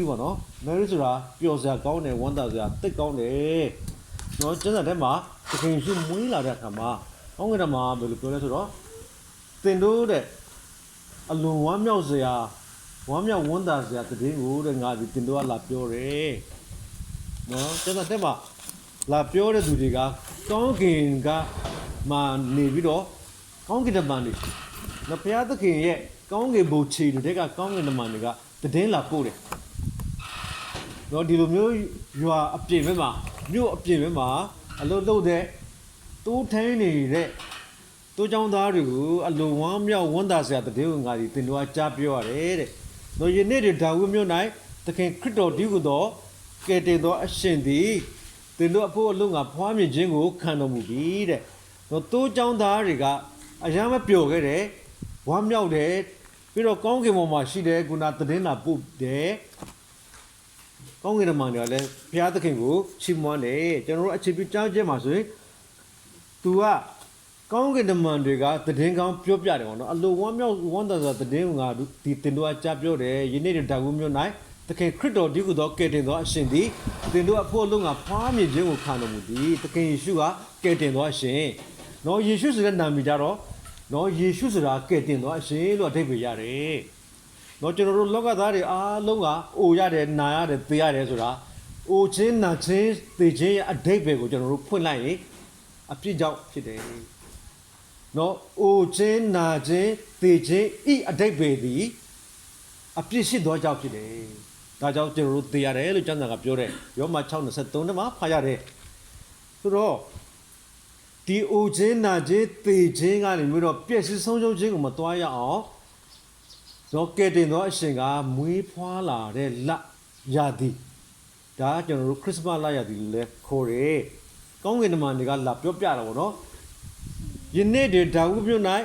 ပေါ့နော် Mary ဆိုတာပျော်စရာကောင်းတယ်ဝမ်းသာစရာတိတ်ကောင်းတယ်နော်ကျန်းစာထဲမှာသခင်ယေရှုမွေးလာတဲ့အခါမှာကောင်းကင်မှာဘယ်လိုပြောလဲဆိုတော့သင်တို့တဲ့အလွန်ဝမ်းမြောက်စရာဝမ်းမြောက်ဝမ်းသာစရာတည်င်းကိုတဲ့ငါဒီသင်တို့ကလာပြောတယ်နော်ကျန်းစာထဲမှာလာပြောတဲ့သူတွေကကောင်းကင်ကမှနေပြီးတော့ကောင်းကင်တမန်တွေနော်ဘုရားသခင်ရဲ့ကောင်းကင်ဘုံခြေတွေကကောင်းကင်တမန်တွေကတည်င်းလာပို့တယ်နော်ဒီလိုမျိုးရွာအပြင်ဘက်မှာမြို့အပြင်ဘက်မှာအလုပ်လုပ်တဲ့တိုးထိုင်းနေတဲ့တိုးချောင်းသားတွေကိုအလွန်ဝမ်းမြောက်ဝမ်းသာစရာတည်င်းကိုငါဒီသင်တို့ကကြားပြောရတယ်တဲ့နော်ယနေ့တွေဒါဝိမြို့၌သခင်ခရစ်တော်ဒီဟုသောကယ်တင်သောအရှင်သည်သင်တို့အဖို့အလို့ငါဖွားမြင်ခြင်းကိုခံတော်မူပြီတဲ့နော်တိုးချောင်းသားတွေကအရမ်းမပျော်ခဲ့တယ်ဝမ်းမြောက်တယ်ပြီးတော့ကောင်းကင်ဘုံမှာရှိတဲ့ကုဏတည်င်းလာပို့တယ်ကောင်းကင်တမန်တွေကလည်းဘုရားသခင်ကိုချီးမွမ်းတယ်ကျွန်တော်တို့အခြေပြုကြားချက်မှာဆိုရင်သူကကောင်းကင်တမန်တွေကတည်င်းကောင်းပြောပြတယ်ပေါ့နော်အလိုဝမ်းမြောက်ဝမ်းသာစွာတည်င်းကဒီတင်တို့ကကြားပြောတယ်ယနေ့ဓာတ်ဝမျိုး၌သခင်ခရစ်တော်ဒီကုသောကယ်တင်သောအရှင်သည်တင်တို့အဖို့လုံးကဖွားမြင်ခြင်းကိုခံတော်မူသည်သခင်ယေရှုကကယ်တင်သောအရှင်နော်ယေရှုဆိုတဲ့နာမည်ကြတော့နော်ယေရှုဆိုတာကယ်တင်သောအရှင်လို့အဓိပ္ပာယ်ရတယ်နော်ကျွန်တော်တို့လောကသားတွေအားလုံးကအိုရတယ်နာရတယ်သေရတယ်ဆိုတာအိုခြင်းနာခြင်းသေခြင်းရဲ့အဓိပ္ပာယ်ကိုကျွန်တော်တို့ဖွင့်လိုက်ရင်အပြစ်ကြောင့်ဖြစ်တယ်နော်အိုခြင်းနာခြင်းသေခြင်းဤအဓိပ္ပာယ်သည်အပြစ်ရှိသောကြောင့်ဖြစ်တယ်ဒါကြောင့်ကျွန်တော်တို့သေရတယ်လို့ကျမ်းစာကပြောတယ်ယောမ 6:23 ထဲမှာဖတ်ရတယ်ဆိုတော့ဒီအိုခြင်းနာခြင်းသေခြင်းကနေမျိုးတော့ပြည့်စည်ဆုံးရှုံးခြင်းကိုမတွားရအောင်တော့ကဲတင်သောအရှင်ကမွေးဖွားလာတဲ့လရာသီဒါကျွန်တော်တို့ခရစ်စမတ်လရာသီလို့လည်းခေါ်တယ်ကောင်းကင်တမန်တွေကလာပြောပြတာပေါ့နော်ယနေ့တည်းဒါဝိမြို့၌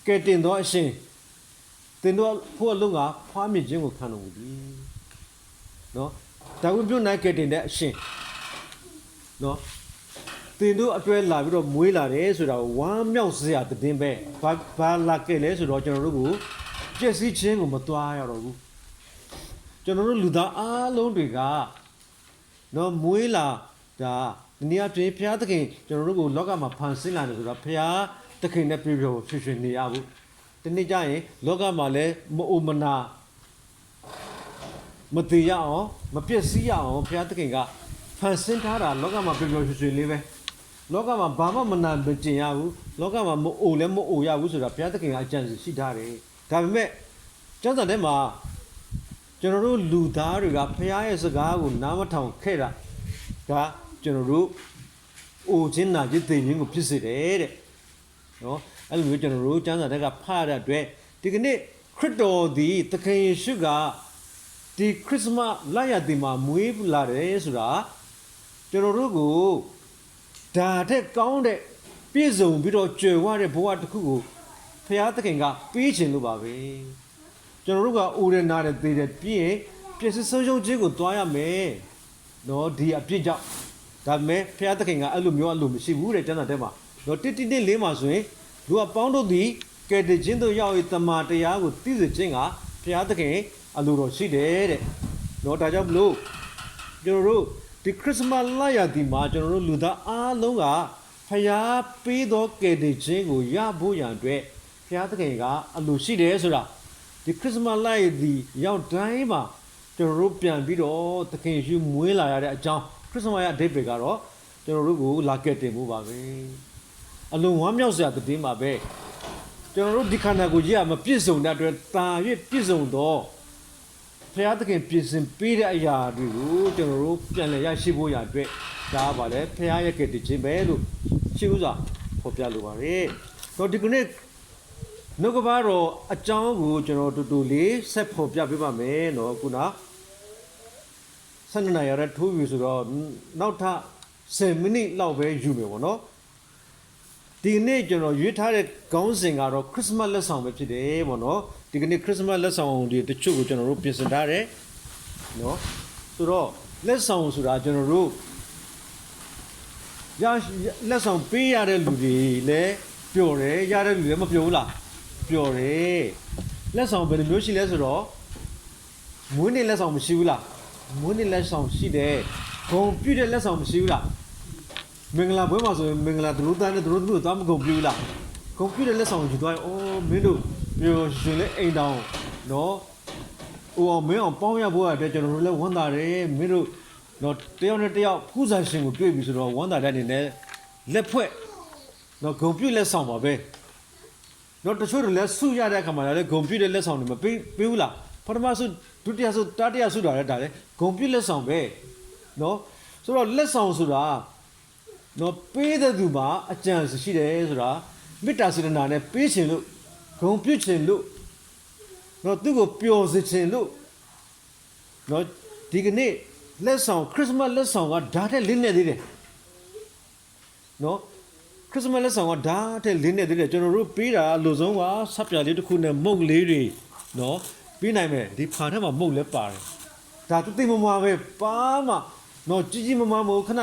ကဲတင်သောအရှင်တင်တို့ဖို့အလုံးကဖွားမြင်ခြင်းကိုခံတော်မူသည်နော်ဒါဝိမြို့၌ကဲတင်တဲ့အရှင်နော်တင်တို့အတွဲလာပြီးတော့မွေးလာတယ်ဆိုတာဝမ်းမြောက်စရာတည်င်းပဲဘာလာခဲ့လဲဆိုတော့ကျွန်တော်တို့ကိုပြည့်စည်ခြင်းကိုမတွားရတော့ဘူးကျွန်တော်တို့လူသားအားလုံးတွေကနော်မွေးလာဒါဒီနေ့အပြင်ဘုရားသခင်ကျွန်တော်တို့ကိုလောကမှာဖန်ဆင်းလာတယ်ဆိုတော့ဘုရားသခင်နဲ့ပြည့်ပြည့်ရွှင်ရွှင်နေရဘူးဒီနေ့ကျရင်လောကမှာလည်းမအိုမနာမတည်ရအောင်မပြည့်စည်ရအောင်ဘုရားသခင်ကဖန်ဆင်းထားတာလောကမှာပြည့်ပြည့်ရွှင်ရွှင်လေးပဲလောကမှာဘာမှမနာမကျင်ရဘူးလောကမှာမအိုလည်းမအိုရဘူးဆိုတာဘုရားသခင်ကအကြံစီရှိထားတယ်ဒါပေမဲ့ကျမ်းစာထဲမှာကျွန်တော်တို့လူသားတွေကဘုရားရဲ့စကားကိုနားမထောင်ခဲ့တာဒါကျွန်တော်တို့အိုခြင်းနာခြင်းသိခြင်းကိုဖြစ်စေတယ်တဲ့နော်အဲ့လိုမျိုးကျွန်တော်တို့ကျမ်းစာထဲကဖတ်ရတဲ့အတွက်ဒီကနေ့ခရစ်တော်ဒီသခင်ယေရှုကဒီခရစ်စမတ်လရသီမှာမွေးလာတယ်ဆိုတာကျွန်တော်တို့ကိုဒါတဲ့ကောင်းတဲ့ပြည့်စုံပြီးတော့ကြွယ်ဝတဲ့ဘဝတစ်ခုကိုဘုရားသခင်ကပေးခြင်းလို့ပါပဲကျွန်တော်တို့ကအိုရနာတဲ့သေတဲ့ပြည့်ပြည့်စုံဆုံးရှုံးခြင်းကိုတွားရမယ်နော်ဒီအပြစ်ကြောင့်ဒါပေမဲ့ဘုရားသခင်ကအဲ့လိုမျိုးအလိုမရှိဘူးတဲ့ကျမ်းစာထဲမှာနော်တိလေးမှာဆိုရင်လူအပေါင်းတို့သည်ကယ်တင်ခြင်းတို့ရောက်၍တမန်တရားကိုသိစေခြင်းကဘုရားသခင်အလိုတော်ရှိတယ်တဲ့နော်ဒါကြောင့်မလို့ကျွန်တော်တို့ဒီခရစ်စမတ်လရာသီမှာကျွန်တော်တို့လူသားအားလုံးကဖျားပေးသောကယ်တင်ခြင်းကိုရဖို့ရန်အတွက်ဘုရားသခင်ကအလိုရှိတယ်ဆိုတာဒီခရစ်စမတ်လရာသီရောက်တိုင်းမှာကျွန်တော်တို့ပြန်ပြီးတော့သခင်ယေရှုမွေးလာရတဲ့အကြောင်းခရစ်စမတ်ရဲ့အဓိပ္ပာယ်ကတော့ကျွန်တော်တို့ကိုလာကယ်တင်ဖို့ပါပဲအလုံးဝမ်းမြောက်စရာတည်င်းပါပဲကျွန်တော်တို့ဒီခန္ဓာကိုယ်ကြီးကမပြည့်စုံတဲ့အတွက်တာ၍ပြည့်စုံတော့ဘုရားသခင်ပြင်ဆင်ပေးတဲ့အရာတွေကိုကျွန်တော်တို့ပြန်လည်ရရှိဖို့ရအတွက်ဒါပါလေဘုရားရဲ့ကယ်တင်ခြင်းပဲလို့ရှိဥစွာဖော်ပြလိုပါတယ်။တော့ဒီကနေ့နှုတ်ကပတော်အကြောင်းကိုကျွန်တော်တူတူလေးဆက်ဖော်ပြပေးပါမယ်နော်ခုန12နာရီရထိုးပြီဆိုတော့နောက်ထပ်10မိနစ်လောက်ပဲယူမယ်ပေါ့နော်ဒီနေ့ကျွန်တော်ရွေးထားတဲ့ခေါင်းစဉ်ကတော့ခရစ်စမတ်လက်ဆောင်ပဲဖြစ်တယ်ပေါ့နော်ဒီကနေ့ခရစ်စမတ်လက်ဆောင်တွေတချို့ကိုကျွန်တော်တို့ပြင်ဆင်ထားတယ်နော်ဆိုတော့လက်ဆောင်ဆိုတာကျွန်တော်တို့လက်ဆောင်ပေးရတဲ့လူတွေလည်းပျော်တယ်ရတဲ့လူလည်းမပျော်ဘူးလားပျော်တယ်လက်ဆောင်ဘယ်လိုမျိုးရှိလဲဆိုတော့ မွေးနေ့လက်ဆောင်မရှိဘူးလားမွေးနေ့လက်ဆောင်ရှိတယ်ဂုံပြည့်တဲ့လက်ဆောင်မရှိဘူးလားမင်္ဂလာပွဲမှာဆိုရင်မင်္ဂလာဒလူသားနဲ့ဒလူသမီးကိုသွားမဂုံပြူလားဂုံပြည့်တဲ့လက်ဆောင်ယူသွားရင်အော်မင်းတို့ပြောရှင်လဲအိမ်တောင်နော်ဟိုအောင်မင်းအောင်ပေါင်းရဖို့အတွက်ကျွန်တော်တို့လည်းဝမ်းသာတယ်မင်းတို့နော်တယောက်နဲ့တယောက်ဖူးစာရှင်ကိုတွေ့ပြီဆိုတော့ဝမ်းသာတဲ့အနေနဲ့လက်ဖွဲ့နော်ဂုံပြည့်လက်ဆောင်ပါပဲနော်တချို့တွေလည်းဆုရတဲ့အခါမှာလည်းဂုံပြည့်တဲ့လက်ဆောင်တွေမပေးဘူးလားပထမဆုဒုတိယဆုတတိယဆုတာလည်းဒါလည်းဂုံပြည့်လက်ဆောင်ပဲနော်ဆိုတော့လက်ဆောင်ဆိုတာနော်ပေးတဲ့သူမှာအကြံရှိတယ်ဆိုတာမေတ္တာစေတနာနဲ့ပေးခြင်းလို့ဂုံပြည့်ခြင်းလို့နော်သူ့ကိုပျော်စေခြင်းလို့နော်ဒီကနေ့လက်ဆောင်ခရစ်စမတ်လက်ဆောင်ကဓာတ်ထက်လင်းနေသေးတယ်နော်ခရစ်စမတ်လက်ဆောင်ကဓာတ်ထက်လင်းနေသေးတယ်ကျွန်တော်တို့ပေးတာလူဆုံးကဆပ်ပြာလေးတစ်ခုနဲ့မုတ်လေးတွေနော်ပေးနိုင်မယ်ဒီဖာထဲမှာမုတ်လဲပါတယ်ဒါတိတ်မမပဲပါမှနော်ကြီးမမမို့ခဏ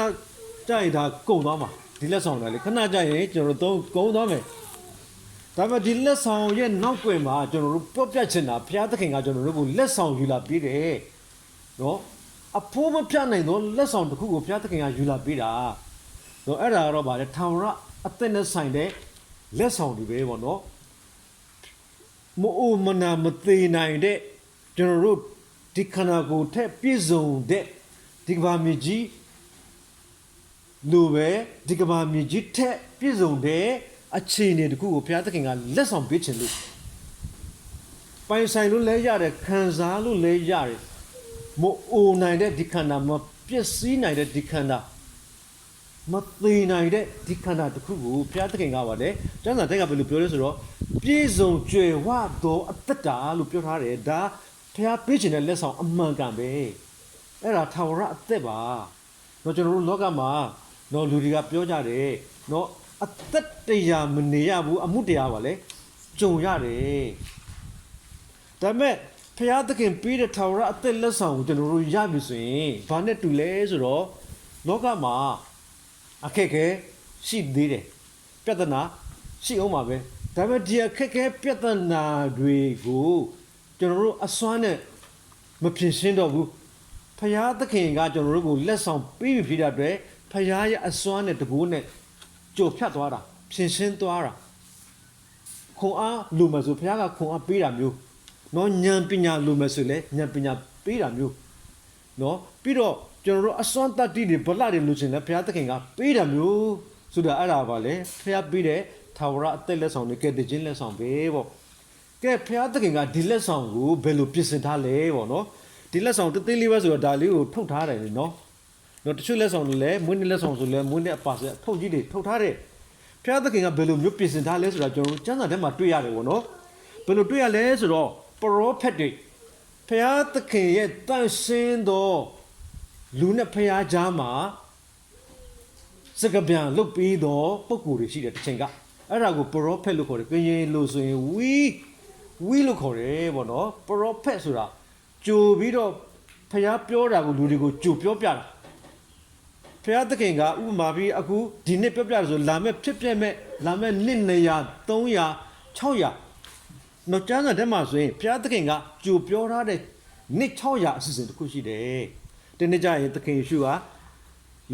ကြိုက်တာကုန်သွားမှာဒီလက်ဆောင်တယ်လေခဏကြိုက်ရင်ကျွန်တော်တို့ကုန်သွားမယ်ဒါပေမဲ့ဒီလက်ဆောင်ရဲ့နောက်ွယ်မှာကျွန်တော်တို့ပြောပြချင်တာဘုရားသခင်ကကျွန်တော်တို့ကိုလက်ဆောင်ယူလာပေးတယ်နော်အဖိုးမပြနိုင်တော့လက်ဆောင်တစ်ခုကိုဘုရားသခင်ကယူလာပေးတာနော်အဲ့ဒါကတော့ဗါလေထာဝရအသက်နဲ့ဆိုင်တဲ့လက်ဆောင်တွေပဲပေါ့နော်မအိုမနာမသေးနိုင်တဲ့ကျွန်တော်တို့ဒီခန္ဓာကိုယ်ထက်ပြည့်စုံတဲ့ဒီကဘာမြေကြီးလူပဲဒီကဘာမြေကြီးထက်ပြည့်စုံတဲ့အခြေအနေတခုကိုဘုရားသခင်ကလက်ဆောင်ပေးခြင်းလို့ပိုင်ဆိုင်လို့လဲရတယ်ခံစားလို့လဲရတယ်မအိုနိုင်တဲ့ဒီခန္ဓာမပျက်စီးနိုင်တဲ့ဒီခန္ဓာမသေးနိုင်တဲ့ဒီခန္ဓာတခုကိုဘုရားသခင်ကပါတယ်ကျမ်းစာတက်ကဘယ်လိုပြောလဲဆိုတော့ပြည့်စုံကြွယ်ဝသောအသက်တာလို့ပြောထားတယ်ဒါဘုရားပေးခြင်းတဲ့လက်ဆောင်အမှန်ကန်ပဲအဲ့ဒါထာဝရအသက်ပါတော့ကျွန်တော်တို့လောကမှာတော့လူတွေကပြောကြတယ်နော်အသက်တရားမနေရဘူးအမှုတရားပါလေကြုံရတယ်ဒါပေမဲ့ဘုရားသခင်ပေးတဲ့ထာဝရအသက်လက်ဆောင်ကိုကျွန်တော်တို့ရပြီဆိုရင်ဘာနဲ့တူလဲဆိုတော့လောကမှာအခက်ခဲရှိသေးတယ်ပြဿနာရှိအောင်ပါပဲဒါပေမဲ့ဒီအခက်ခဲပြဿနာတွေကိုကျွန်တော်တို့အစွမ်းနဲ့မဖြေရှင်းတော့ဘူးဘုရားသခင်ကကျွန်တော်တို့ကိုလက်ဆောင်ပေးပြီးဖြစ်တဲ့အတွက်ဘုရားရဲ့အစွမ်းနဲ့တကူနဲ့ကြိုဖြတ်သွားတာဖြေရှင်းသွားတာခွန်အားလူမဆိုဘုရားကခွန်အားပေးတာမျိုးနော်ဉာဏ်ပညာလူမဆိုလဲဉာဏ်ပညာပေးတာမျိုးနော်ပြီးတော့ကျွန်တော်တို့အစွမ်းတတ္တိတွေဗလာတွေလူချင်းလဲဘုရားသခင်ကပေးတာမျိုးဆိုတာအဲ့ဒါပါလေဘုရားပေးတဲ့ထာဝရအသက်လက်ဆောင်တွေကဲတခြင်းလက်ဆောင်ပဲပေါ့ကဲဘုရားသခင်ကဒီလက်ဆောင်ကိုဘယ်လိုပြင်ဆင်ထားလဲပေါ့နော်ဒီလက်ဆောင်တသေးလေးပဲဆိုတော့ဒါလေးကိုထုတ်ထားတယ်နော်တချို့လက်ဆောင်တွေလည်းမွေးနေ့လက်ဆောင်ဆိုလည်းမွေးနေ့အပါစထုတ်ကြီးတွေထုတ်ထားတယ်ဘုရားသခင်ကဘယ်လိုမျိုးပြင်ဆင်ထားလဲဆိုတာကျွန်တော်တို့ကျမ်းစာထဲမှာတွေ့ရတယ်ပေါ့နော်ဘယ်လိုတွေ့ရလဲဆိုတော့ပရောဖက်တွေဘုရားသခင်ရဲ့တန်ရှင်းသောလူနဲ့ဘုရားကြားမှာစကားပြန်လုပ်ပြီးတော့ပုံကိုယ်တွေရှိတယ်တစ်ချိန်ကအဲ့ဒါကိုပရောဖက်လို့ခေါ်တယ်ကရင်လို့ဆိုရင်ဝီလို့ခေါ်တယ်ပေါ့နော်ပရောဖက်ဆိုတာကြိုပြီးတော့ဘုရားပြောတာကိုလူတွေကိုကြိုပြောပြတာဘုရားသခင်ကဥပမာပြီးအခုဒီနှစ်ပြောပြတယ်ဆိုလာမဲ့ဖြစ်ပြမဲ့လာမဲ့နှစ်200 300 600နော်ကျမ်းစာထဲမှာဆိုရင်ဘုရားသခင်ကကြိုပြောထားတဲ့နှစ်600အစီအစဉ်တစ်ခုရှိတယ်ဒီနေ့ကျရင်သခင်ယေရှုက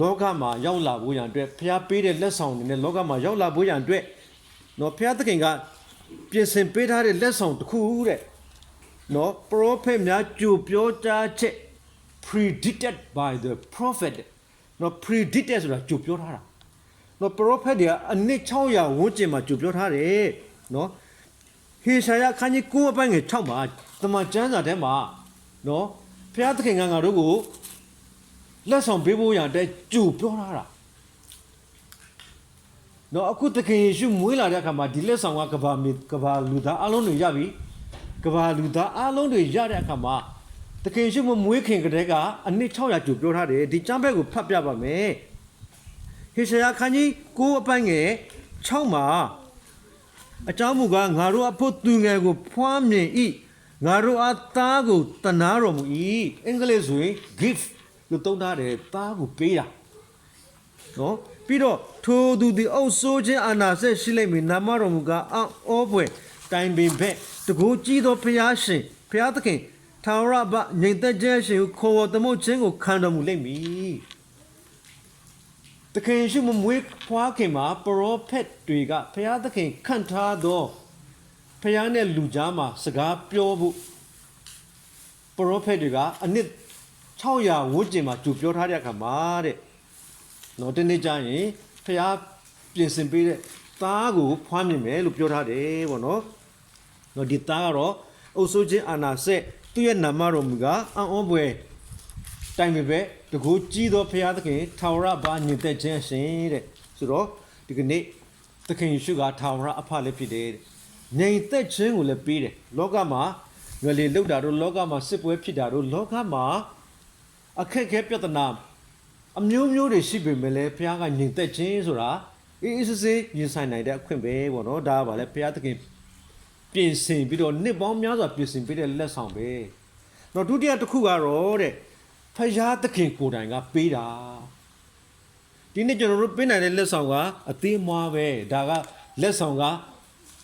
လောကမှာရောက်လာဖို့ရန်အတွက်ဘုရားပေးတဲ့လက်ဆောင်တွေနဲ့လောကမှာရောက်လာဖို့ရန်အတွက်နော်ဘုရားသခင်ကပြင်ဆင်ပေးထားတဲ့လက်ဆောင်တစ်ခုတဲ့နော် prophet များကြိုပြောကြားချက် predicted by the prophet နော် predicted ဆိုတာကြိုပြောထားတာနော် prophet တွေကအနှစ်600ဝန်းကျင်မှာကြိုပြောထားတယ်နော်ဟေရှာယခန်းကြီး9အပိုင်းငယ်6မှာသမန်ကျမ်းစာထဲမှာနော်ဘုရားသခင်ကငါတို့ကိုလက်ဆောင်ပေးဖို့ရတဲ့ကြိုပြောထားတာနော်အခုသခင်ယေရှုမွေးလာတဲ့အခါမှာဒီလက်ဆောင်ကကဘာလူသားအလုံးတွေရပြီကဘာလူသားအလုံးတွေရတဲ့အခါမှာသခင်ယေရှုမွေးခင်ကတည်းကအနှစ်600ကြိုပြောထားတယ်ဒီကျမ်းဘက်ကိုဖတ်ပြပါမယ်ဟေရှာယခန်းကြီး9အပိုင်းငယ်6မှာအကြောင်းမူကားငါတို့အဖို့သူငယ်ကိုဖွားမြင်၏ငါတို့အားသားကိုတနာတော်မူ၏အင်္ဂလိပ်ဆိုရင် gift လို့သုံးထားတယ်သားကိုပေးတာနော်ပြီးတော့ထိုသူသည်အုပ်စိုးခြင်းအာဏာဆက်ရှိလိမ့်မည်နာမတော်မူကားအောဖွယ်တိုင်ပင်ဘက်တကူကြီးသောဘုရားရှင်ဘုရားသခင်ထာ ဝရဘငြိမ်သက်ခြင်းရှင်ခေါ်ဝသမုတ်ခြင်းကိုခံတော်မူလိမ့်မည်တခင်ယေရှုမမွေးဖွားခင်မှာပရောဖက်တွေကဖျားသခင်ခန့်ထားသောဖျားနဲ့လူကြားမှာစကားပြောဖို့ပရောဖက်တွေကအနှစ်600ဝန်းကျင်မှာကြိုပြောထားတဲ့အခါမှာတဲ့နော်တနေ့ကျရင်ဖျားပြင်ဆင်ပေးတဲ့သားကိုဖွားမြင်မယ်လို့ပြောထားတယ်ပေါ့နော်နော်ဒီသားကတော့အုပ်စိုးခြင်းအာဏာဆက်သူ့ရဲ့နာမတော်မူကအံ့ဩဖွယ်တိုင်ပေပဲတကူကြီးသောဖျားသခင်ထာဝရဘာညင်သက်ခြင်းရှင်တဲ့ဆိုတော့ဒီကနေ့သခင်ယေရှုကထာဝရအဖလည်းဖြစ်တယ်တဲ့ညင်သက်ခြင်းကိုလည်းပေးတယ်လောကမှာငွေလေလောက်တာတို့လောကမှာစစ်ပွဲဖြစ်တာတို့လောကမှာအခက်အခဲပြဿနာအမျိုးမျိုးတွေရှိပေမဲ့လည်းဘုရားကညင်သက်ခြင်းဆိုတာအေးအေးဆေးဆေးရင်ဆိုင်နိုင်တဲ့အခွင့်ပဲပေါ့နော်ဒါကဗာလဲဘုရားသခင်ပြင်ဆင်ပြီးတော့နှစ်ပေါင်းများစွာပြင်ဆင်ပေးတဲ့လက်ဆောင်ပဲတော့ဒုတိယတစ်ခုကတော့တဲ့ဖယားသခင်ကိုယ်တိုင်ကပေးတာဒီနေ့ကျွန်တော်တို့ပေးနိုင်တဲ့လက်ဆောင်ကအသေးအမွားပဲဒါကလက်ဆောင်က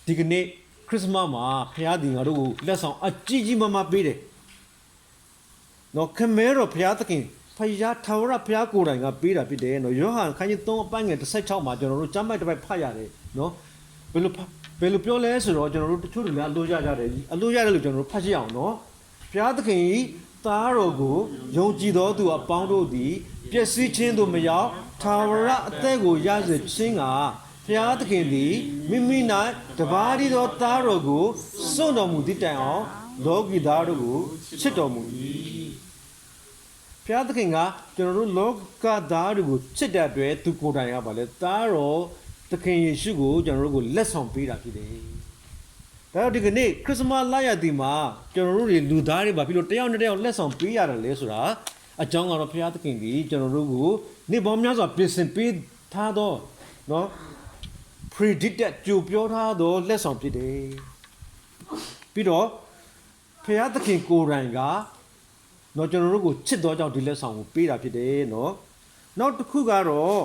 ဒီကနေ့ခရစ်စမတ်မှာဖယားဒီငါတို့ကိုလက်ဆောင်အကြီးကြီးမားမားပေးတယ်နော်ခမဲတော်ဖယားသခင်ဖယားထာဝရဘုရားကိုယ်တိုင်ကပေးတာဖြစ်တယ်နော်ယောဟန်ခန်းကြီး3အပိုင်းငယ်16မှာကျွန်တော်တို့ကျမ်းပိုက်တစ်ပိုက်ဖတ်ရတယ်နော်ဘယ်လိုပြောလဲဆိုတော့ကျွန်တော်တို့တချို့တွေလည်းအလို့ရကြတယ်အလို့ရတယ်လို့ကျွန်တော်တို့ဖတ်ကြည့်အောင်နော်ဘုရားသခင်သားတော်ကိုယုံကြည်တော်သူအပေါင်းတို့သည်ပျက်စီးခြင်းသို့မရောက်ထာဝရအသက်ကိုရစေခြင်းကဘုရားသခင်သည်မိမိ၌တပါးတည်းသောသားတော်ကိုစွန့်တော်မူသည့်တိုင်အောင်လောကီသားတို့ကိုချစ်တော်မူ၏ဘုရားသခင်ကကျွန်တော်တို့လောကသားတွေကိုချစ်တဲ့အတွက်သူကိုယ်တိုင်ကပါလေသားတော်သခင်ယေရှုကိုကျွန်တော်တို့ကိုလက်ဆောင်ပေးတာဖြစ်တယ်ဒါတော့ဒီကနေ့ခရစ်စမတ်လရသည်မှာကျွန်တော်တို့တွေလူသားတွေပါပြီးတော့တယောက်နဲ့တယောက်လက်ဆောင်ပေးရတယ်လေဆိုတာအကြောင်းကတော့ဘုရားသခင်ကြီးကျွန်တော်တို့ကိုနေ့ပေါင်းများစွာပြင်ဆင်ပေးထားသောနော် predicted ကြိုပြောထားသောလက်ဆောင်ဖြစ်တယ်ပြီးတော့ဘုရားသခင်ကိုယ်တိုင်ကနော်ကျွန်တော်တို့ကိုချစ်တော်ကြောင့်ဒီလက်ဆောင်ကိုပေးတာဖြစ်တယ်နော်နောက်တစ်ခုကတော့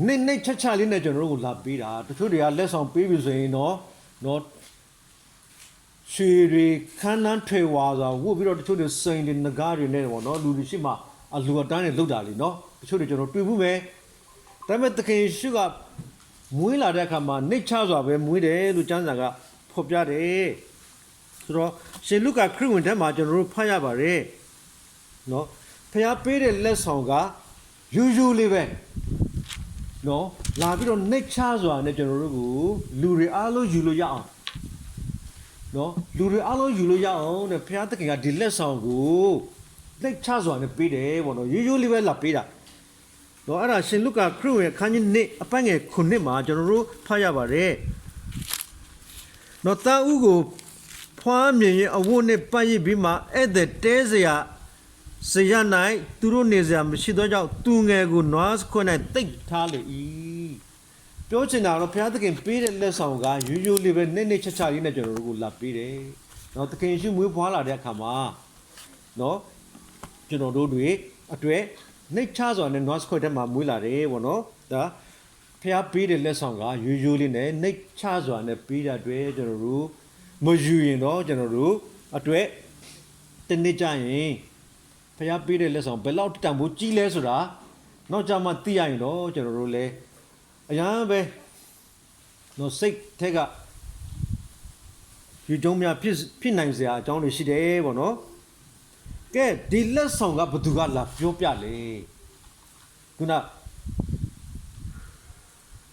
နေချက်လေးနဲ့ကျွန်တော်တို့ကိုလာပေးတာတချို့တွေကလက်ဆောင်ပေးပြီဆိုရင်နော်ရွှေတွေခန်းနှန်းထွယ်ဝါစွာဝတ်ပြီးတော့တချို့တွေစိန်တွေငကားတွေနဲ့ပေါ့နော်လူတွေရှိမှအလူအတန်းတွေလုတ်တာလေနော်တချို့တွေကျွန်တော်တွေ့မှုပဲဒါပေမဲ့သခင်ယေရှုကမွေးလာတဲ့အခါမှာနှိတ်ချစွာပဲမွေးတယ်လို့ကျမ်းစာကဖော်ပြတယ်ဆိုတော့ရှင်လုကာခရစ်ဝင်ထဲမှာကျွန်တော်တို့ဖတ်ရပါတယ်နော်ဖခင်ပေးတဲ့လက်ဆောင်ကယူယူလေးပဲနော်လာပြီးတော့နှိတ်ချစွာနဲ့ကျွန်တော်တို့ကိုလူတွေအားလုံးယူလို့ရအောင်နော်လူတွေအားလုံးယူလို့ရအောင်တဲ့ဘုရားသခင်ကဒီလက်ဆောင်ကိုနှိတ်ချစွာနဲ့ပေးတယ်ပေါ့နော်ယူလေးပဲလာပေးတာနော်အဲ့ဒါရှင်လုကာခရစ်ဝင်အခန်းကြီး1အပိုင်းငယ်9မှာကျွန်တော်တို့ဖတ်ရပါတယ်နော်တာဦးကိုဖွားမြင်ရင်အဝတ်နဲ့ပတ်ရစ်ပြီးမှဧည့်သည်တဲစရာ၌သူတို့နေစရာမရှိသောကြောင့်သူငယ်ကိုနွားခွ၌တိတ်ထားလေ၏ပြောချင်တာတော့ဘုရားသခင်ပေးတဲ့လက်ဆောင်ကယူယူလေးပဲနေချက်လေးနဲ့ကျွန်တော်တို့ကိုလာပေးတယ်နော်သခင်ယေရှုမွေးဖွားလာတဲ့အခါမှာနော်ကျွန်တော်တို့တွေအတွက်နှိတ်ချစွာနဲ့နွားခွထဲမှာမွေးလာတယ်ပေါ့နော်ဒါဘုရားပေးတဲ့လက်ဆောင်ကယူယူလေးနဲ့နှိတ်ချစွာနဲ့ပေးတဲ့အတွက်ကျွန်တော်တို့မယူရင်တော့ကျွန်တော်တို့အတွက်တနေ့ကျရင်ဖျားပေးတဲ့လက်ဆောင်ဘယ်လောက်တန်ဖိုးကြီးလဲဆိုတာနောက်ကြမှသိရရင်တော့ကျွန်တော်တို့လည်းအရန်ပဲနော်စိတ်ထက်ကယူကြုံများဖြစ်နိုင်စရာအကြောင်းတွေရှိတယ်ပေါ့နော်ကဲဒီလက်ဆောင်ကဘယ်သူကလာပြောပြလဲခုန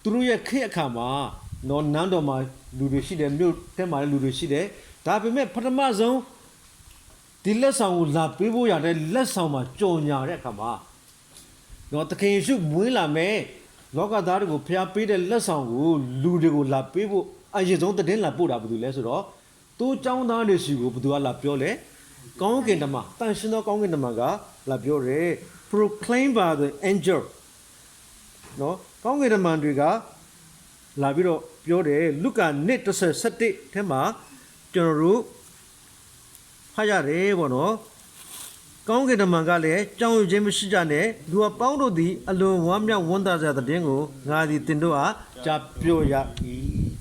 သူတို့ရဲ့ခေတ်အခါမှာနော်နန်းတော်မှာလူတွေရှိတယ်မြို့ထဲမှာလည်းလူတွေရှိတယ်ဒါပေမဲ့ပထမဆုံးဒီလက်ဆောင်ကိုလာပေးဖို့ရတဲ့လက်ဆောင်မှာကြော်ညာတဲ့အခါမှာတော့သခင်ယေရှုမွေးလာမယ်လောကသားတွေကိုဖျားပေးတဲ့လက်ဆောင်ကိုလူတွေကိုလာပေးဖို့အရင်ဆုံးတည်င်းလာပို့တာဘာလို့လဲဆိုတော့သူ့เจ้าသားတွေစီကိုဘယ်သူကလာပြောလဲကောင်းကင်တမန်ရှင်သောကောင်းကင်တမန်ကလာပြောတယ် proclaim by the angel နော်ကောင်းကင်တမန်တွေကလာပြီးတော့ပြောတယ်လုကာ1:17ထဲမှာကျွန်တော်တို့ဖတ်ရတယ်ပေါ့နော်ကောင်းကင်တမန်ကလည်းကြောင်းယူခြင်းမရှိကြနဲ့လူအပေါင်းတို့သည်အလွန်ဝမ်းမြောက်ဝမ်းသာစရာတဲ့ကိုငါသည်တင်တို့အားကြားပြောရ၏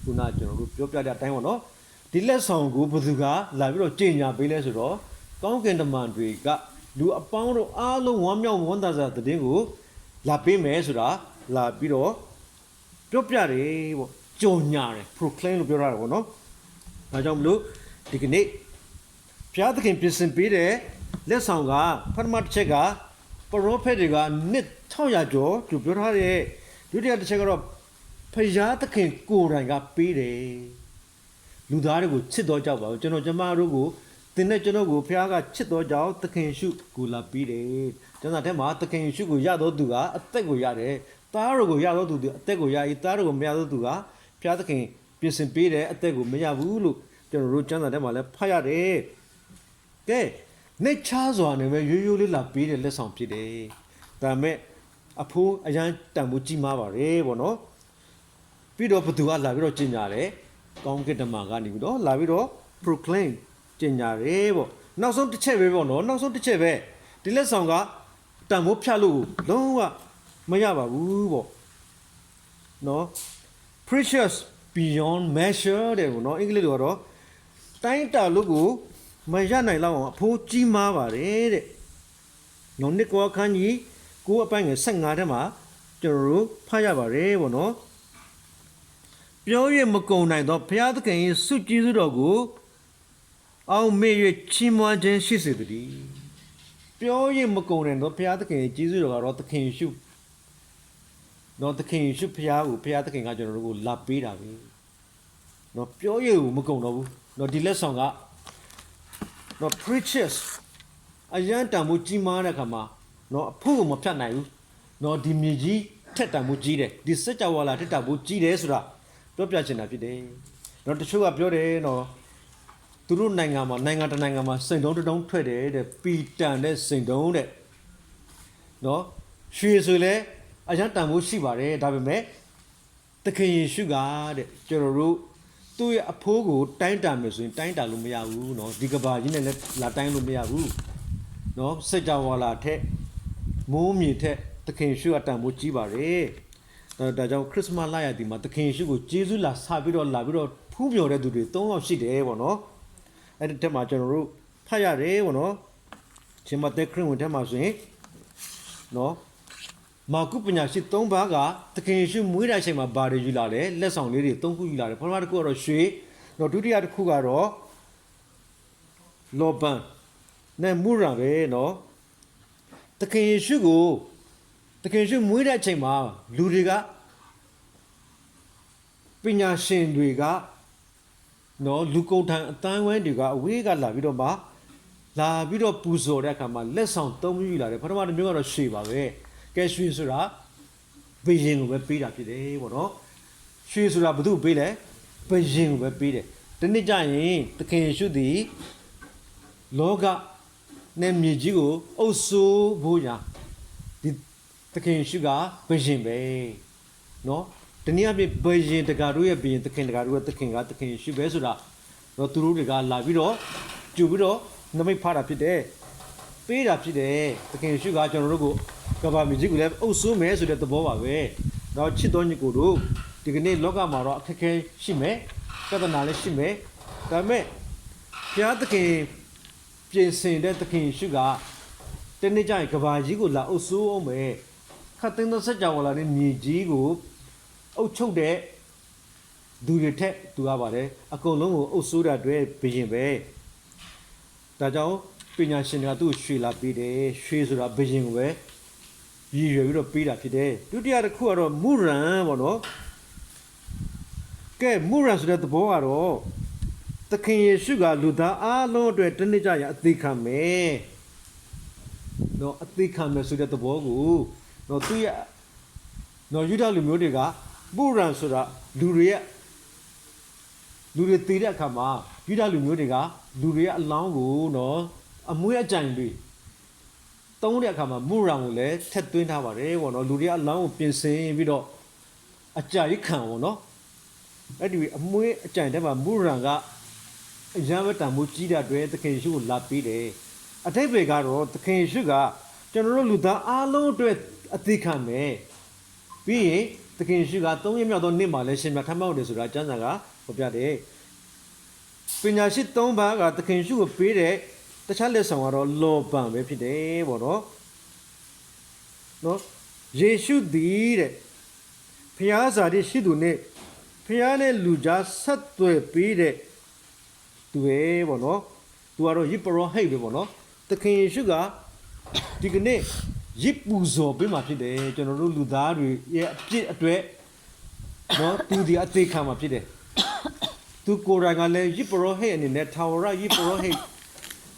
ခုနကျွန်တော်တို့ပြောပြတဲ့အတိုင်းပေါ့နော် ဒီလက်ဆောင်ကိုဘသူကလာပြီးတော့ကြင်ညာပေးလဲဆိုတော့ကောင်းကင်တမန်တွေကလူအပေါင်းတို့အားလုံးဝမ်းမြောက်ဝမ်းသာစွာတဲ့ကိုလာပေးမယ်ဆိုတာလာပြီးတော့ပြောပြတယ်ပေါ့ကြော်ညာတယ် proclaim လို့ပြောရတာပေါ့နော်ဒါကြောင့်မလို့ဒီကနေ့ဘုရားသခင်ပြင်ဆင်ပေးတဲ့လက်ဆောင်ကပထမတစ်ချက်ကပရောဖက်တွေကနှစ်600ကျော်သူပြောထားတဲ့ဒုတိယတစ်ချက်ကတော့ဘုရားသခင်ကိုယ်တိုင်ကပေးတယ်လူသားတွေကိုချစ်တော်ကြောက်ပါဘူးကျွန်တော်ကျမတို့ကိုသင်နဲ့ကျွန်တော်ကိုဘုရားကချစ်တော်ကြောက်သခင်ရှုကိုလာပေးတယ်ကျွန်တော်ထဲမှာသခင်ရှုကိုရတော်သူကအသက်ကိုရတယ်သားတော်ကိုရတော်သူအသက်ကိုရ၏သားတော်ကိုမရတော်သူကဘုရားသခင်ပြင်ဆင်ပေးတယ်အသက်ကိုမရဘူးလို့ကျွန်တော်တို့ကျမ်းစာထဲမှာလည်းဖတ်ရတယ်ကဲနေချားစွာနဲ့ပဲရိုးရိုးလေးလာပေးတဲ့လက်ဆောင်ဖြစ်တယ်ဒါမဲ့အဖိုးအရန်တန်ဖိုးကြီးမားပါတယ်ပေါ့နော်ပြီးတော့ဘသူကလာပြီးတော့ကျင်ညာတယ်ကောင်းကင်တမန်ကနေပြီးတော့လာပြီးတော့ proclaim ကျင်ညာတယ်ပေါ့နောက်ဆုံးတစ်ချက်ပဲပေါ့နော်နောက်ဆုံးတစ်ချက်ပဲဒီလက်ဆောင်ကတန်ဖိုးဖြတ်လို့လုံးဝမရပါဘူးပေါ့နော် precious beyond measure တဲ့ပေါ့နော်အင်္ဂလိပ်လိုကတော့တိုင်းတာလို့ကိုမရနိုင်လောက်အောင်အဖိုးကြီးမားပါတယ်တဲ့နော်နှစ်ကောခန်းကြီးကိုအပိုင်းငယ်15ထဲမှာကျွန်တော်တို့ဖတ်ရပါတယ်ပေါ့နော်ပြော၍မကုန်နိုင်သောဘုရားသခင်၏ဆုကျေးဇူးတော်ကိုအောင်မေ့၍ချီးမွမ်းခြင်းရှိစေတည်းပြော၍မကုန်နိုင်သောဘုရားသခင်၏ကျေးဇူးတော်ကတော့သခင်ရှုနော်သခင်ရှုဘုရားကိုဘုရားသခင်ကကျွန်တော်တို့ကိုလာပေးတာပဲနော်ပြောရမကုန်တော့ဘူးနော်ဒီလက်ဆောင်ကနော် precious အရန်တန်မှုကြီးမားတဲ့ခါမှာနော်အဖို့ကိုမဖြတ်နိုင်ဘူးနော်ဒီမြေကြီးထက်တန်မှုကြီးတယ်ဒီစัจ java လာထက်တန်မှုကြီးတယ်ဆိုတာပြောပြချင်တာဖြစ်တယ်နော်တချို့ကပြောတယ်နော်သူတို့နိုင်ငံမှာနိုင်ငံတစ်နိုင်ငံမှာစိန်တုံးတုံးထွက်တယ်တဲ့ပီတန်တဲ့စိန်တုံးတဲ့နော်ရွှေဆိုလဲအရန်တန်မှုရှိပါတယ်ဒါပေမဲ့သခင်ယေရှုကတဲ့ကျွန်တော်တို့သူ့ရဲ့အဖိုးကိုတိုင်းတာမယ်ဆိုရင်တိုင်းတာလို့မရဘူးเนาะဒီကဘာကြီးနဲ့လည်းလာတိုင်းလို့မရဘူးเนาะစัจ java လာထက်မိုးမြေထက်သခင်ယေရှုအတန်ဖိုးကြီးပါတယ်ဒါကြောင့်ခရစ်စမတ်လရသည်မှာသခင်ယေရှုကိုယေရှုလာစပြီးတော့လာပြီးတော့ဖူးမြော်တဲ့သူတွေ၃ယောက်ရှိတယ်ပေါ့နော်အဲ့ဒီတက်မှာကျွန်တော်တို့ဖတ်ရတယ်ပေါ့နော်ရှင်မသက်ခရစ်ဝင်တက်မှာဆိုရင်နော်မာကုပညာရှိ၃ပါးကသခင်ယေရှုမွေးတဲ့အချိန်မှာဘာတွေယူလာလဲလက်ဆောင်လေးတွေ၃ခုယူလာတယ်ပထမတစ်ခုကတော့ရွှေတော့ဒုတိယတစ်ခုကတော့လောဘန်နဲ့မူရာပဲเนาะသခင်ယေရှုကိုသခင်ယေရှုမွေးတဲ့အချိန်မှာလူတွေကပညာရှင်တွေကเนาะလူကုန်ထံအတန်းဝဲတွေကအဝေးကလာပြီးတော့ပူဇော်တဲ့အခါမှာလက်ဆောင်၃မျိုးယူလာတယ်ပထမတစ်မျိုးကတော့ရွှေပါပဲကဲရွှေဆိုတာဘယင်ကိုပဲပေးတာဖြစ်တယ်ပေါ့နော်ရွှေဆိုတာဘု து ပေးလဲဘယင်ကိုပဲပေးတယ်ဒီနေ့ကျရင်သခင်ယေရှုသည်လောကနဲ့မြေကြီးကိုအုပ်စိုးဖို့ညာဒီသခင်ယေရှုကဘယင်ပဲနော်ဒီနေ့အပြည့်ဘယင်တကာတို့ရဲ့ဘယင်သခင်တကာတို့ရဲ့သခင်ကသခင်ယေရှုပဲဆိုတာတော့သူတို့တွေကလာပြီးတော့ကြူပြီးတော့နမိတ်ဖားတာဖြစ်တယ်ပေးတာဖြစ်တယ်သခင်ယေရှုကကျွန်တော်တို့ကိုကဘာမြေကြီးကိုလည်းအုပ်စိုးမယ်ဆိုတဲ့သဘောပါပဲ။တော့ချစ်တော်ညီကိုတို့ဒီကနေ့လောကမှာတော့အခက်အခဲရှိမယ်။ပြဿနာလည်းရှိမယ်။ဒါပေမဲ့ဘုရားသခင်ပြင်ဆင်တဲ့သခင်ရှုကတနေ့ကျရင်ကဘာကြီးကိုလာအုပ်စိုးအောင်မယ်။ခတ်သိမ်းသောစัจ java လာတဲ့မြေကြီးကိုအုပ်ချုပ်တဲ့သူတွေထက်သူကပါတယ်အကုန်လုံးကိုအုပ်စိုးတာတွေဘယင်ပဲ။ဒါကြောင့်ပညာရှင်တွေကသူ့ရွှေလာပေးတယ်။ရွှေဆိုတာဘယင်ကိုပဲရည်ရွယ်ပြီးတော့ပေးတာဖြစ်တယ်ဒုတိယတစ်ခုကတော့မူရန်ပေါ့နော်ကဲမူရန်ဆိုတဲ့သဘောကတော့သခင်ယေရှုကလူသားအားလုံးအတွက်တနေ့ကျရင်အသေးခံမယ်နော်အသေးခံမယ်ဆိုတဲ့သဘောကိုနော်သူရဲ့နော်ယူဒလူမျိုးတွေကမူရန်ဆိုတာလူတွေတည်တဲ့အခါမှာယူဒလူမျိုးတွေကလူတွေရဲ့အလောင်းကိုနော်အမွှေးအကြိုင်တွေသုံးတဲ့အခါမှာမူရောင်ကိုလည်းထက်သွင်းထားပါတယ်ပေါ့နော်လူတွေကအလောင်းကိုပြင်ဆင်ပြီးတော့အကြိုက်ခံပေါ့နော်အဲ့ဒီအမွှေးအကြိုင်ထဲမှာမူရောင်ကအရန်ဝတ္တမှုကြီးတဲ့အတွက်သခင်ယေရှုကိုလာပေးတယ်အထိပ္ပယ်ကတော့သခင်ယေရှုကကျွန်တော်တို့လူသားအားလုံးအတွက်အသေးခံမယ်ပြီးရင်သခင်ယေရှုက၃ရက်မြောက်သောနေ့မှာလည်းရှင်မြတ်ထမ်းမောက်တယ်ဆိုတာကျမ်းစာကဖော်ပြတယ် ပညာရှိ၃ပါးကသခင်ရှုကိုပေးတဲ့တခြားလက်ဆောင်ကတော့လောပံပဲဖြစ်တယ်ပေါ့နော်ယေရှုသည်တဲ့ဖျားစာတဲ့ရှိသူနဲ့ဖျားနဲ့လူကြားဆက်သွယ်ပေးတဲ့သူပဲပေါ့နော်သူကတော့ယစ်ပရောဟိတ်ပဲပေါ့နော်သခင်ယေရှုကဒီကနေ့ရစ်ပူဇော်ပေးမှဖြစ်တယ်ကျွန်တော်တို့လူသားတွေရဲ့အပြစ်အတွက်နော်သူဒီအသေးခံမှဖြစ်တယ်သူကိုယ်တိုင်ကလည်းယစ်ပရောဟိတ်အနေနဲ့ထာဝရယစ်ပရောဟိတ်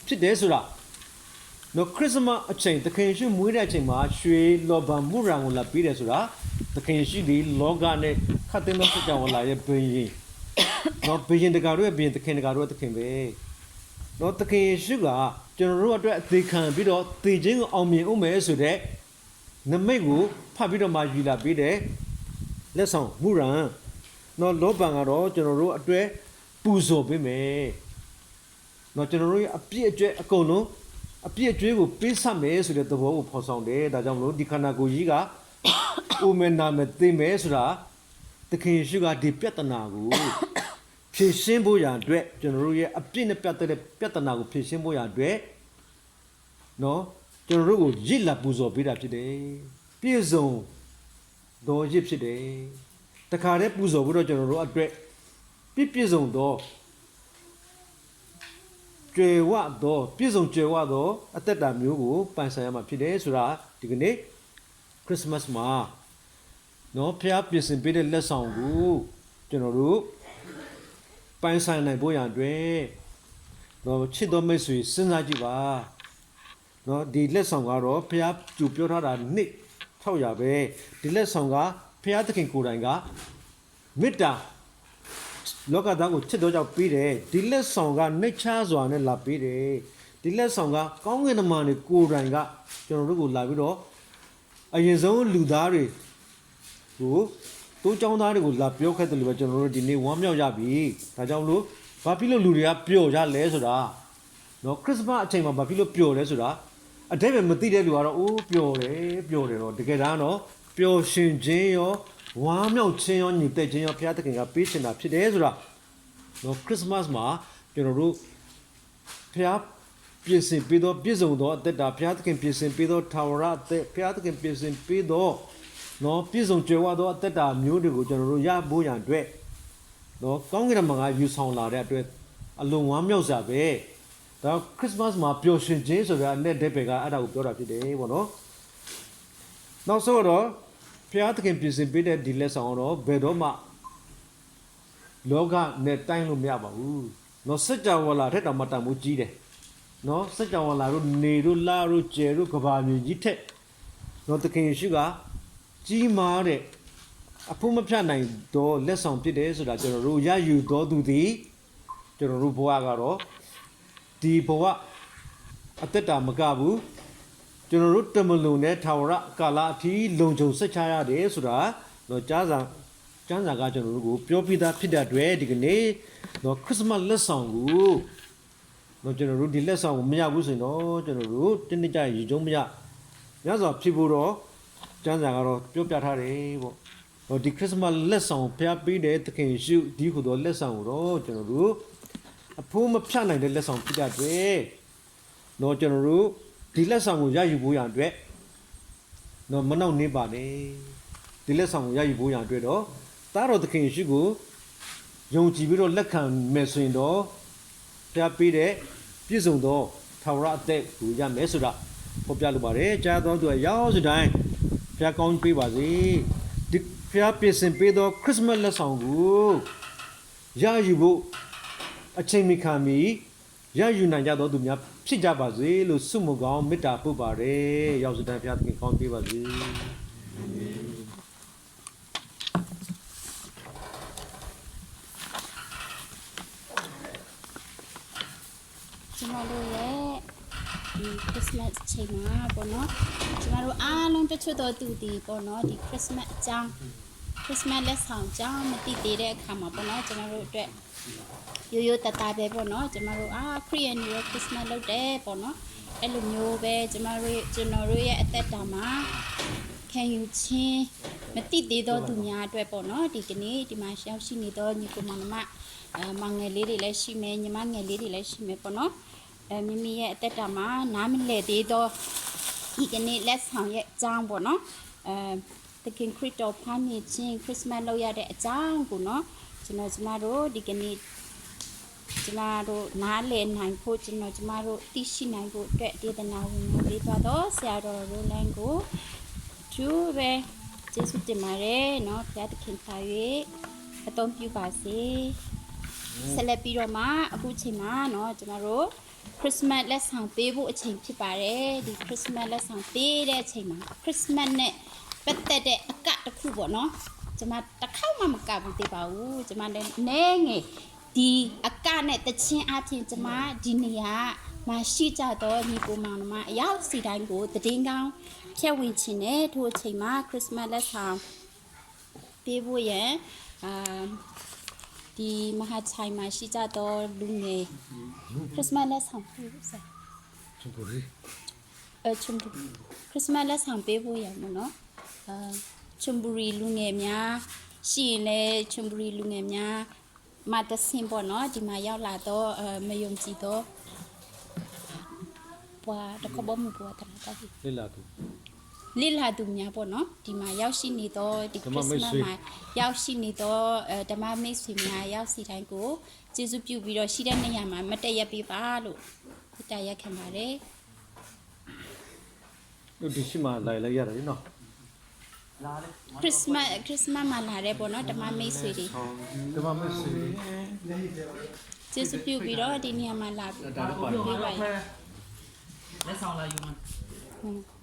ဖြစ်တယ်ဆိုတာနော်ခရစ်မတ်အချိန်သခင်ယေရှုမွေးတဲ့အချိန်မှာရွှေလောဘမှုရံကိုလာပြီးတယ်ဆိုတာသခင်ယေရှုဒီလောကနဲ့ခတ်တဲ့သောစကြောင်လာရဲ့ဘုရင်နော်ဘုရင်တကာတို့ရဲ့ဘုရင်သခင်တကာတို့ရဲ့သခင်ပဲနော်သခင်ယေရှုကကျွန်တော်တို့အတွက်အသေးခံပြီးတော့သေခြင်းကိုအောင်မြင်အောင်မယ်ဆိုတဲ့နမိတ်ကိုဖတ်ပြီးတော့မှယူလာပြီးတယ်လက်ဆောင်မှုရံနော်လောဘံကတော့ကျွန်တော်တို့အတွက်ပူဇော်ပေးမယ်နော်ကျွန်တော်တို့ရဲ့အပြည့်အကျွဲအကုန်လုံးအပြည့်အကျွေးကိုပေးဆက်မယ်ဆိုတဲ့သဘောကိုဖော်ဆောင်တယ်ဒါကြောင့်မလို့ဒီခန္ဓာကိုယ်ကြီးကအိုမနာမသိမယ်ဆိုတာသခင်ယေရှုကဒီပြဿနာကိုဖြေရှင်းဖို့ရန်အတွက်ကျွန်တော်တို့ရဲ့အပြည့်နဲ့ပြတ်တဲ့ပြဿနာကိုဖြေရှင်းဖို့ရန်အတွက်နော်ကျွန်တော်တို့ကိုရစ်လာပူဇော်ပေးတာဖြစ်တယ်ပြည့်စုံတော်ရစ်ဖြစ်တယ်တခါတည်းပူဇော်ပြီးတော့ကျွန်တော်တို့အတွက်ပြည့်စုံတော်ကျွယ်ဝသောပြည့်စုံကျွယ်ဝသောအသက်တာမျိုးကိုပန်ဆင်ရမှာဖြစ်တယ်ဆိုတာဒီကနေ့ခရစ်စမတ်မှာနော်ဖျားပြင်ဆင်ပေးတဲ့လက်ဆောင်ကိုကျွန်တော်တို့ပန်ဆင်နိုင်ဖို့ရန်အတွက်နော်ချစ်တော်မိတ်ဆွေစဉ်းစားကြည့်ပါနော်ဒီလက်ဆောင်ကတော့ဖျားကြူပြောထားတာနှစ်600ပဲဒီလက်ဆောင်ကဖျားသခင်ကိုယ်တိုင်ကမေတ္တာလောကသားကိုချစ်တော်ကြောင့်ပေးတယ်ဒီလက်ဆောင်ကနှိတ်ချစွာနဲ့လာပေးတယ်ဒီလက်ဆောင်ကကောင်းကင်တမန်တွေကိုယ်တိုင်ကကျွန်တော်တို့ကိုလာပြီးတော့အရင်ဆုံးလူသားတွေကိုတိုးចောင်းသားတွေကိုလာပြောခဲ့တယ်လို့ပဲကျွန်တော်တို့ဒီနေ့ဝမ်းမြောက်ရပြီဒါကြောင့်လို့ဘာဖြစ်လို့လူတွေကပျော်ကြလဲဆိုတာနော်ခရစ်စမတ်အချိန်မှာဘာဖြစ်လို့ပျော်လဲဆိုတာအတိတ်ပဲမသိတဲ့လူကတော့အိုးပျော်တယ်တော့တကယ်တမ်းတော့ပျော်ရှင်ခြင်းရောဝမ်းမြောက်ခြင်းရောညီတဲ့ခြင်းရောဘုရားသခင်ကပေးရှင်တာဖြစ်တယ်ဆိုတာနော်ခရစ်စမတ်မှာကျွန်တော်တို့ဘုရားပြင်ဆင်ပေးသောပြည့်စုံသောအသက်တာဘုရားသခင်ပြင်ဆင်ပေးသောထာဝရအသက်ဘုရားသခင်ပြင်ဆင်ပေးသောနော်ပြည့်စုံကြွယ်ဝသောအသက်တာမျိုးတွေကိုကျွန်တော်တို့ရဖို့ရန်အတွက်နော်ကောင်းကင်ဘုရားကယူဆောင်လာတဲ့အတွက်အလွန်ဝမ်းမြောက်စရာပဲဒါခရစ်စမတ်မှာပျော်ရွှင်ခြင်းဆိုတာအနဲ့တဲ့ဘက်ကအဲ့ဒါကိုပြောတာဖြစ်တယ်ပေါ့နော်နောက်ဆုံးတော့ဘုရားသခင်ပြင်ဆင်ပေးတဲ့ဒီလက်ဆောင်တော့ဘယ်တော့မှလောကနဲ့တိုင်းလို့မရပါဘူး။နော်စัจ java လာထက်တောင်မှတန်ဖို့ကြီးတယ်။နော်စัจ java လာတို့နေတို့လာတို့ကျယ်တို့ကဘာမြေကြီးထက်နော်သခင်ယေရှုကကြီးမားတဲ့အဖို့မဖြတ်နိုင်တော့လက်ဆောင်ဖြစ်တယ်ဆိုတာကျွန်တော်တို့ရယူတော်သူသည်ကျွန်တော်တို့ဘဝကတော့ဒီဘဝအသက်တာမကဘူးကျွန်တော်တို့တမလုံနဲ့ထာဝရကာလအထိလုံခြုံစိတ်ချရတယ်ဆိုတာတော့ကျမ်းစာကကျွန်တော်တို့ကိုပြောပြတာဖြစ်တဲ့အတွက်ဒီကနေ့တော့ခရစ်စမတ်လက်ဆောင်ကိုတော့ကျွန်တော်တို့ဒီလက်ဆောင်ကိုမရဘူးဆိုရင်တော့ကျွန်တော်တို့တနေ့ကျရင်ယူကျုံမရညဆိုဖြစ်ဖို့တော့ကျမ်းစာကတော့ပြောပြထားတယ်ပေါ့တော့ဒီခရစ်စမတ်လက်ဆောင်ဖျားပေးတဲ့သခင်ယေရှုဒီခုတော့လက်ဆောင်ကိုတော့ကျွန်တော်တို့အဖို့မဖြတ်နိုင်တဲ့လက်ဆောင်ဖြစ်တဲ့အတွက်တော့ကျွန်တော်တို့ဒီလက်ဆောင်ကိုရယူဖို့ရန်အတွက်တော့မနှောက်နှင်းပါနဲ့ဒီလက်ဆောင်ကိုရယူဖို့ရန်အတွက်တော့သားတော်သခင်ယေရှုကိုယုံကြည်ပြီးတော့လက်ခံမယ်ဆိုရင်တော့ဖျားပေးတဲ့ပြည့်စုံသောထာဝရအသက်ကိုရမယ်ဆိုတာဖော်ပြလိုပါတယ်ကြားတော်သူရောက်စတိုင်းဖျားကောင်းပေးပါစေဒီဖျားပြင်ဆင်ပေးသောခရစ်စမတ်လက်ဆောင်ကိုရယူဖို့အချိန်မီခံမီရယူနိုင်ကြသောသူများဖြစ်ကြပါစေလို့ဆုမကောင်းမေတ္တာပို့ပါတယ်ရောက်စတိုင်းဖျားသခင်ကောင်းပေးပါစေကျွန်တော်တို့ရဲ့ဒီ Christmas အချိန်မှာပေါ့နော်ကျွန်တော်တို့အားလုံးတချို့တော့သူဒီပေါ့နော်ဒီ Christmas အကြောင်း Christmas လက်ဆောင်အကြောင်းမသိသေးတဲ့အခါမှာပေါ့နော်ကျွန်တော်တို့အတွက်ရိုးရိုးတတပဲပေါ့နော်ကျွန်တော်တို့ခရစ်ယာန်တွေ Christmas လုပ်တယ်ပေါ့နော်အဲ့လိုမျိုးပဲကျွန်တော်တို့ရဲ့အသက်တာမှာခံယူခြင်းမသိသေးသောသူများအတွက်ပေါ့နော်ဒီကနေ့ဒီမှာရောက်ရှိနေသောညီကိုမောင်နှမ မောင်ငယ်လေးတွေလည်းရှိမယ်ညီမငယ်လေးတွေလည်းရှိမယ်ပေါ့နော်မိမိရဲ့အသက်တာမှာနားမလည်သေးတော့ဒီကနေ့လက်ဆောင်ရဲ့အကြောင်းပေါ့နော်တခင်ခရစ်တော်ဖမ်းနေခြင်းခရစ်စမတ်လုပ်ရတဲ့အကြောင်းကိုနော်ကျမတို့ဒီကနေ့ကျမတို့နားလည်နိုင်ဖို့ကျမတို့သိရှိနိုင်ဖို့အတွက်ဒေသနာဝင်ပေးသွားတော့ဆရာတော်ရိုလန်ကိုသူပဲကျေးဇူးတင်ပါတယ်နော်ဘုရားသခင်ခါ၍အသုံးပြုပါစေဆက်လက်ပြီးတော့မှအခုချိန်မှာနော်ကျမတို့ Christmas လက်ဆောင်ပေးဖို့အချိန်ဖြစ်ပါတယ်ဒီ Christmas လက်ဆောင်ပေးတဲ့အချိန်မှာ Christmas နဲ့ပတ်သက်တဲ့အကတစ်ခုပေါ့နော်ကျမတစ်ခေါက်မှမကဘူးသေးပါဘူးကျမလည်းနဲငယ်ဒီအကနဲ့တချင်းအပြင်ကျမဒီနေရာမှာရှိကြတော့ညီကိုမောင်နှမအရောက်စီတိုင်းကိုတည်င်းကောင်းဖြတ်ဝင်ခြင်းနဲ့ထို့အချိန်မှာ Christmas လက်ဆောင်ပေးဖို့ရန်ဒီမဟာချိုင်မှာရှိကြတော့လူငယ် Christmas လက်ဆောင်ပေးဖို့ဆက်ချွန်ပူရီချွန်ပူ Christmas လက်ဆောင်ပေးဖို့ရန်နော်ချွန်ပူရီလူငယ်များရှိရင်လည်းချွန်ပူရီလူငယ်များမတဆင်ပေါ့နော်ဒီမှာရောက်လာတော့မယုံကြည်တော့ပွာတကဘမပွာတနာတာဒီလိလာသူများပေါ့နော်ဒီမှာရောက်ရှိနေတော့ဒီ Christmas မှာရောက်ရှိနေတော့ဓမ္မမိတ်ဆွေများရောက်စီတိုင်းကိုကျေးဇူးပြုပြီးတော့ရှိတဲ့နေရာမှာမတည့်ရပေးပါလို့တရားရခံပါတယ် ဒီရှိမှလိုက်ရတယ်နော် Christmas မှာလာတယ်ပေါ့နော်ဓမ္မမိတ်ဆွေတွေ ဓမ္မမိတ်ဆွေ ကျေးဇူးပြုပြီးတော့ဒီနေရာမှာလာပြီးပေးပါရ လက်ဆောင်လာယူမှာ ဟုတ်